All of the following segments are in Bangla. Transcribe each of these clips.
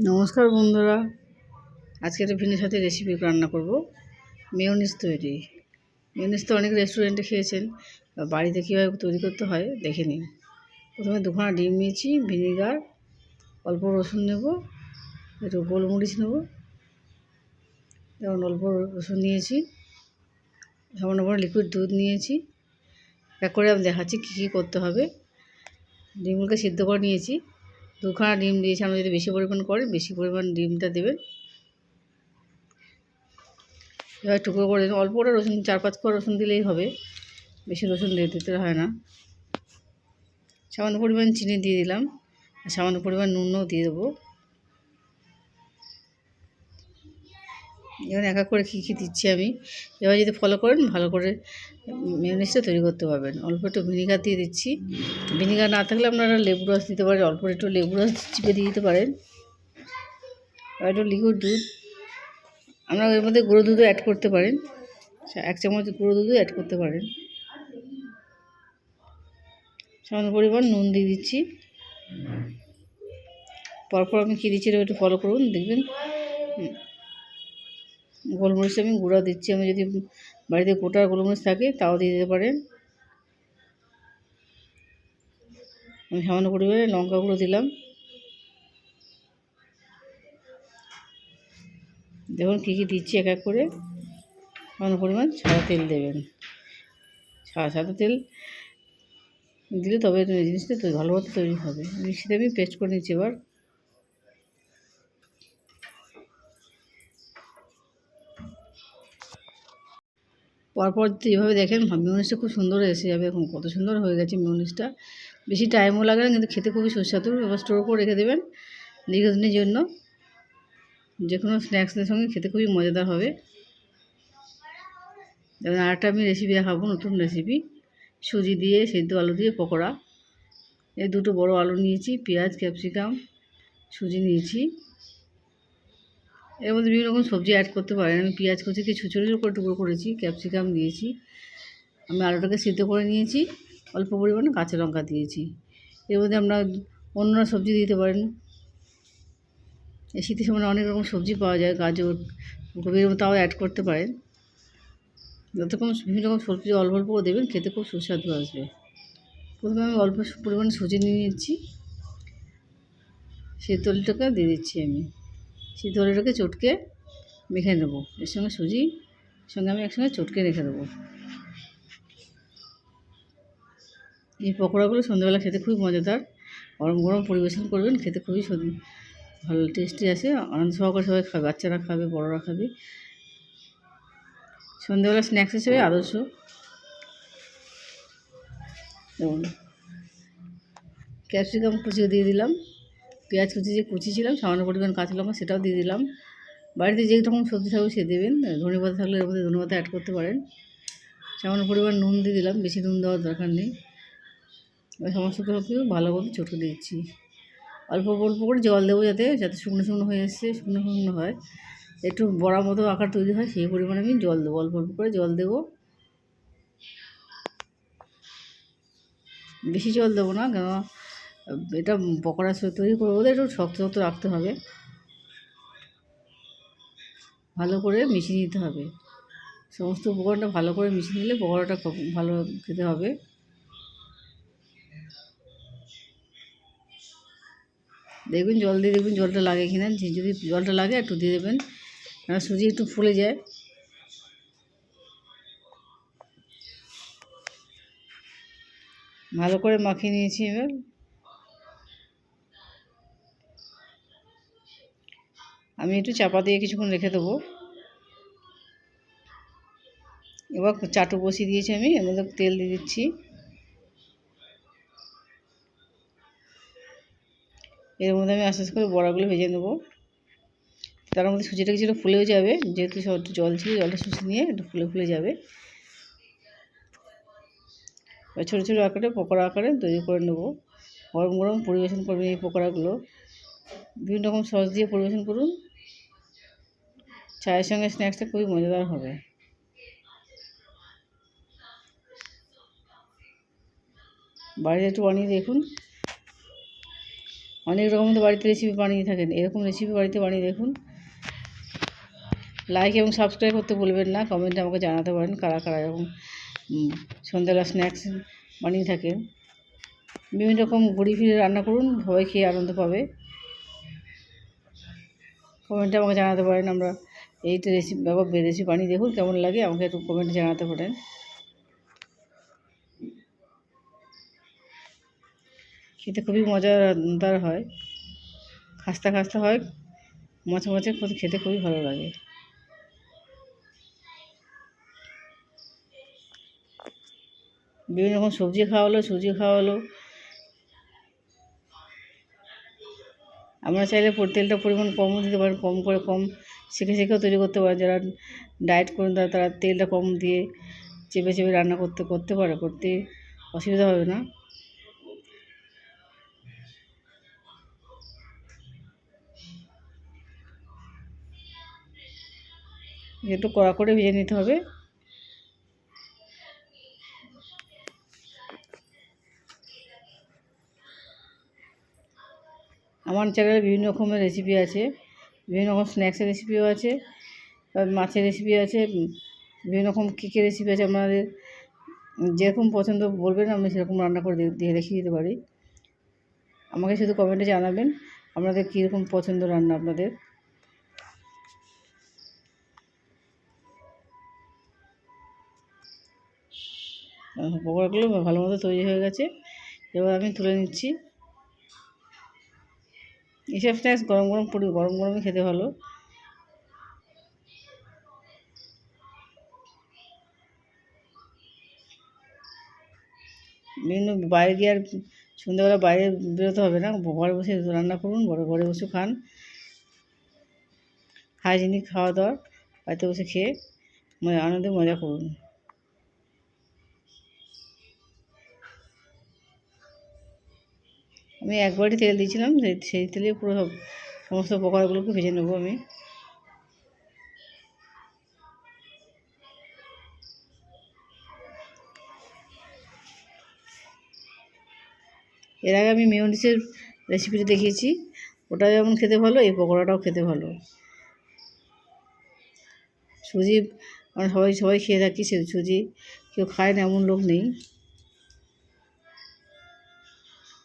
নমস্কার বন্ধুরা, আজকে একটা ভিন্ন সাথে রেসিপি রান্না করব। মেয়োনিজ তৈরি। মেয়োনিজ তো অনেক রেস্টুরেন্টে খেয়েছেন, বাড়িতে কীভাবে তৈরি করতে হয় দেখে নিন। প্রথমে দুখানা ডিম নিয়েছি, ভিনিগার, অল্প রসুন নেব, একটু গোলমরিচ নেব, যেমন অল্প রসুন নিয়েছি, সামান্য করে লিকুইড দুধ নিয়েছি। এক করে আমি দেখাচ্ছি কী কী করতে হবে। ডিমগুলোকে সিদ্ধ করে নিয়েছি, দুখানা ডিম দিয়েছি। আমরা যদি বেশি পরিমাণ করেন বেশি পরিমাণ ডিমটা দেবেন। এবার টুকরো করে দিন, অল্প করে রসুন, 4-5 কোয়া রসুন দিলেই হবে, বেশি রসুন দিতে হয় না। সামান্য পরিমাণ চিনি দিয়ে দিলাম, আর সামান্য পরিমাণ নুনও দিয়ে দেবো। এবার এক এক করে কী কী দিচ্ছি আমি, এবার যদি ফলো করেন ভালো করে মেয়োনিজটা তৈরি করতে পারবেন। অল্প একটু ভিনিগার দিয়ে দিচ্ছি, ভিনিগার না থাকলে আপনারা লেবু রস দিতে পারেন, অল্প একটু লেবু রস চিপে দিয়ে দিতে পারেন। আর একটু লিকুইড দুধ, আপনারা এর মধ্যে গুঁড়ো দুধও অ্যাড করতে পারেন, 1 চামচ গুঁড়ো দুধও অ্যাড করতে পারেন। সামান্য পরিমাণ নুন দিয়ে দিচ্ছি। পরপর আমি কী দিচ্ছি একটু ফলো করুন, দেখবেন। গোলমরিচ আমি গুঁড়া দিচ্ছি, আমি যদি বাড়িতে গোটা গোলমরিচ থাকে তাও দিয়ে দিতে পারেন। আমি সামান্য পরিমাণে লঙ্কা গুঁড়ো দিলাম। দেখুন কী কী দিচ্ছি এক এক করে। সামান্য পরিমাণ সাদা তেল দেবেন, সাদা তেল দিলে তবে জিনিসটা ভালোভাবে তৈরি হবে। মিক্সিতে আমি পেস্ট করে নিচ্ছি। এবার পরপর এইভাবে দেখেন মেয়োনিজটা খুব সুন্দর এসে যাবে। এখন কত সুন্দর হয়ে গেছে মেয়োনিজটা, বেশি টাইমও লাগে না, কিন্তু খেতে খুবই সুস্বাদু। এবার স্টোর করে রেখে দেবেন দীর্ঘদিনের জন্য, যে কোনো স্ন্যাক্সের সঙ্গে খেতে খুবই মজাদার হবে। যেমন আরেকটা আমি রেসিপি দেখাবো, নতুন রেসিপি, সুজি দিয়ে সেদ্ধ আলু দিয়ে পকোড়া। এই দুটো বড় আলু নিয়েছি, পেঁয়াজ, ক্যাপসিকাম, সুজি নিয়েছি। এর মধ্যে বিভিন্ন রকম সবজি অ্যাড করতে পারেন। আমি পেঁয়াজ কুচিকে ছোটো ছোটো করে টুকরো করেছি, ক্যাপসিকাম দিয়েছি, আমি আলুটাকে সিদ্ধ করে নিয়েছি, অল্প পরিমাণে কাঁচা লঙ্কা দিয়েছি। এর মধ্যে আপনারা অন্য সবজি দিতে পারেন। এই শীতের সময় অনেক রকম সবজি পাওয়া যায়, গাজর, ফুলকপির মতো, তাও অ্যাড করতে পারেন। যতক্ষণ বিভিন্ন রকম সবজি অল্প অল্প করে দেবেন, খেতে খুব সুস্বাদু আসবে। প্রথমে আমি অল্প পরিমাণে সুজি নিয়ে নিচ্ছি, সিদ্ধ আলুটাকে দিয়ে দিচ্ছি। আমি সিদ্ধ আলুটাকে চটকে মেখে নেবো, এর সঙ্গে সুজির সঙ্গে আমি একসঙ্গে চটকে রেখে দেবো। এই পকোড়াগুলো সন্ধ্যাবেলা খেতে খুবই মজাদার, গরম গরম পরিবেশন করবেন, খেতে খুবই ভালো টেস্টি আসে। আনন্দ সহকারে সবাই খাবে, বাচ্চারা খাবে, বড়রা খাবে। সন্ধ্যাবেলা স্ন্যাক্স হিসেবে আদর্শ। যেমন ক্যাপসিকাম কুচিও দিয়ে দিলাম, পেঁয়াজ কুচি যে কুচিয়েছিলাম, সামান্য পরিমাণ কাঁচা লঙ্কা সেটাও দিয়ে দিলাম। বাড়িতে যে রকম সবজি থাকবে সে দেবেন, ধনেপাতা থাকলে এর মধ্যে ধনেপাতা অ্যাড করতে পারেন। সামান্য পরিমাণ নুন দিয়ে দিলাম, বেশি নুন দেওয়ার দরকার নেই। এবার সমস্ত কিছু ভালো করে চটকে দিচ্ছি। অল্প অল্প করে জল দেবো, যাতে শুকনো শুকনো হয়ে এসছে, শুকনো শুকনো হয়, একটু বড়া মতো আকার তৈরি হয়, সেই পরিমাণে আমি জল দেবো, অল্প অল্প করে জল দেবো। বেশি জল দেবো না, কেন এটা পকোড়া তৈরি করবো বলে একটু শক্ত শক্ত রাখতে হবে। ভালো করে মিশিয়ে নিতে হবে, সমস্ত উপকরণটা ভালো করে মিশিয়ে নিলে পকোড়াটা খুব ভালো খেতে হবে। দেখবেন জল দিয়ে দেখবেন জলটা লাগে কিনা, যদি জলটা লাগে একটু দিয়ে দেবেন, কারণ সুজি একটু ফুলে যায়। ভালো করে মাখিয়ে নিয়েছি। এবার আমি একটু চাপা দিয়ে কিছুক্ষণ রেখে দেবো। এবার চাটু বসিয়ে দিয়েছি আমি, এর মধ্যে তেল দিয়ে দিচ্ছি। এর মধ্যে আমি আস্তে আস্তে করে বড়াগুলো ভেজে নেবো। তার মধ্যে সুজিটা কিছুটা ফুলেও যাবে, যেহেতু সব জল ছিল, জলটা শুষে নিয়ে একটু ফুলে ফুলে যাবে। এবার ছোটো ছোটো আকারে পকোড়া আকারে তৈরি করে নেবো। গরম গরম পরিবেশন করবেন এই পকোড়াগুলো, বিভিন্ন রকম সস দিয়ে পরিবেশন করুন। চায়ের সঙ্গে স্ন্যাক্সটা খুবই মজাদার হবে। বাড়িতে একটু বানিয়ে দেখুন। অনেক রকম তো বাড়িতে রেসিপি বানিয়ে থাকেন, এরকম রেসিপি বাড়িতে বানিয়ে দেখুন। লাইক এবং সাবস্ক্রাইব করতে ভুলবেন না। কমেন্টে আমাকে জানাতে পারেন কারা কারা এরকম সন্ধ্যাবেলা স্ন্যাক্স বানিয়ে থাকেন। বিভিন্ন রকম ঘুরি ফিরে রান্না করুন, সবাই খেয়ে আনন্দ পাবে। কমেন্টে আমাকে জানাতে পারেন। আমরা এইটা রেসিপি বানিয়ে দেখুন কেমন লাগে, আমাকে একটু কমেন্টে জানাতে পারেন। খেতে খুবই মজাদার হয়, খাস্তা খাস্তা হয়, মাছে মাছে খেতে খুবই ভালো লাগে। বিভিন্ন রকম সবজি খাওয়া হলো, সুজি খাওয়া হলো। আমরা চাইলে তেলটা পরিমাণ কমও দিতে পারেন, কম শেখেও তৈরি করতে পারেন। যারা ডায়েট করেন তারা তেলটা কম দিয়ে চেপে চেপে রান্না করতে পারে, করতে অসুবিধা হবে না। একটু কড়া করে ভেজে নিতে হবে। আমার চ্যানেলে বিভিন্ন রকমের রেসিপি আছে, বিভিন্ন রকম স্ন্যাক্সের রেসিপিও আছে, মাছের রেসিপি আছে, বিভিন্ন রকম কেকের রেসিপি আছে। আপনাদের যেরকম পছন্দ বলবেন, আমি সেরকম রান্না করে দেখিয়ে দিতে পারি। আমাকে শুধু কমেন্টে জানাবেন আপনাদের কীরকম পছন্দ রান্না আপনাদের। পকোড়াগুলো ভালো মতো তৈরি হয়ে গেছে, এবার আমি তুলে নিচ্ছি। এইসব স্ন্যাক্স গরম গরমই খেতে ভালো। বিভিন্ন বাইরে গিয়ে আর সন্ধ্যাবেলা বাইরে বেরোতে হবে না, ঘরে বসে রান্না করুন, ঘরে বসে খান। হাইজেনিক খাওয়া দাওয়া, বাড়িতে বসে খেয়ে আনন্দে মজা করুন। আমি একবারই তেল দিয়েছিলাম, সেই তেলে পুরো সমস্ত পকোড়াগুলোকে ভেজে নেবো আমি। এর আগে আমি মেয়োনিজের রেসিপিটা দেখিয়েছি, ওটা যেমন খেতে ভালো, এই পকোড়াটাও খেতে ভালো। সুজি আমরা সবাই খেয়ে থাকি, সুজি কেউ খায় না এমন লোক নেই।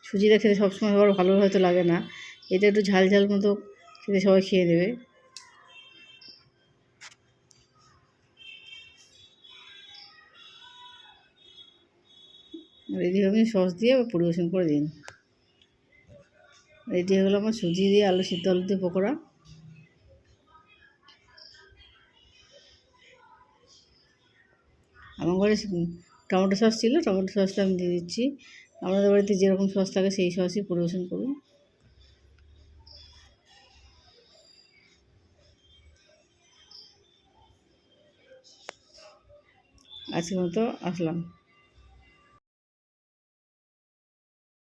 সুজিটা খেতে সবসময় আবার ভালো হয়তো লাগে না, এটা একটু ঝাল ঝাল মতো খেতে সবাই খেয়ে নেবে। রেডি হবে, সস দিয়ে পরিবেশন করে দিন। রেডি হয়ে গেলো আমার সুজি দিয়ে আলু দিয়ে পকোড়া। আমার ঘরে টমেটো সস ছিল, টমেটো সসটা আমি দিয়ে দিচ্ছি। আমাদের বাড়িতে যেরকম সস থাকে সেই সসই পরিবেশন করুন। আজকের মতো আসলাম।